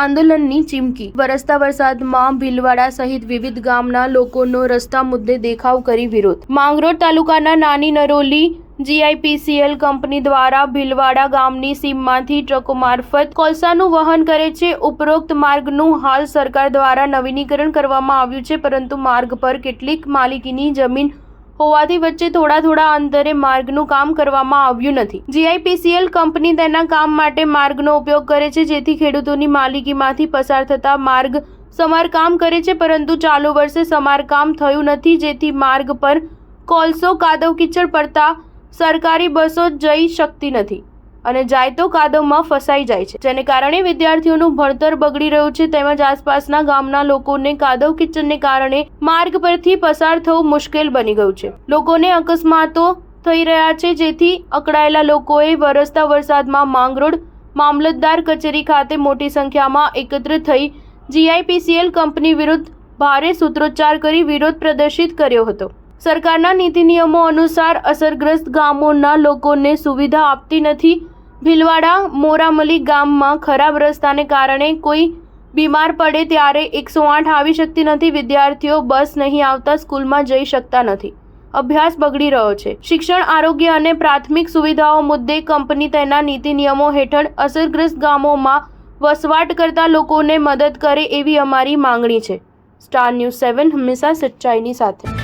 આંદોલનની ચીમકી। વરસતા વરસાદમાં ભીલવાડા સહિત વિવિધ ગામના લોકોનો રસ્તા મુદ્દે દેખાવ કરી વિરોધ। માંગરોળ તાલુકાના નાની નરોલી GIPCL કંપની દ્વારા ભીલવાડા ગામની સીમમાંથી ટ્રકો મારફત કોલસાનું વહન કરે છે। ઉપરોક્ત માર્ગનું હાલ સરકાર દ્વારા નવીનીકરણ કરવામાં આવ્યું છે, પરંતુ માર્ગ પર કેટલીક માલિકીની જમીન હોવાથી વચ્ચે થોડા અંતરે માર્ગનું કામ કરવામાં આવ્યું નથી। GIPCL કંપની તેના કામ માટે માર્ગનો ઉપયોગ કરે છે, જેથી ખેડૂતોની માલિકીમાંથી પસાર થતા માર્ગ સમારકામ કરે છે, પરંતુ ચાલુ વર્ષે સમારકામ થયું નથી, જેથી માર્ગ પર કોલસો કાદવ કીચડ પડતા સરકારી બસો જઈ શકતી નથી અને જાય તો કાદવમાં ફસાઈ જાય છે, જેને કારણે વિદ્યાર્થીઓનું ભણતર બગડી રહ્યું છે, તેમજ આસપાસના ગામના લોકોને કાદવ કીચડને કારણે માર્ગ પરથી પસાર થવું મુશ્કેલ બની ગયું છે। લોકોને અકસ્માતો થઈ રહ્યા છે, જેથી અકળાયેલા લોકોએ વરસતા વરસાદમાં માંગરોળ મામલતદાર કચેરી ખાતે મોટી સંખ્યામાં એકત્ર થઈ GIPCL કંપની વિરુદ્ધ ભારે સૂત્રોચ્ચાર કરી વિરોધ પ્રદર્શિત કર્યો હતો। સરકારના નીતિ નિયમો અનુસાર અસરગ્રસ્ત ગામોના લોકોને સુવિધા આપતી નથી। ભીલવાડા મોરામલી ગામમાં ખરાબ રસ્તાને કારણે કોઈ બીમાર પડે ત્યારે 108 આવી શકતી નથી। વિદ્યાર્થીઓ બસ નહીં આવતા સ્કૂલમાં જઈ શકતા નથી। અભ્યાસ બગડી રહ્યો છે। શિક્ષણ, આરોગ્ય અને પ્રાથમિક સુવિધાઓ મુદ્દે કંપની તેના નીતિ નિયમો હેઠળ અસરગ્રસ્ત ગામોમાં વસવાટ કરતા લોકોને મદદ કરે એવી અમારી માંગણી છે। સ્ટાર ન્યૂઝ 7 હંમેશા સચ્ચાઈની સાથે।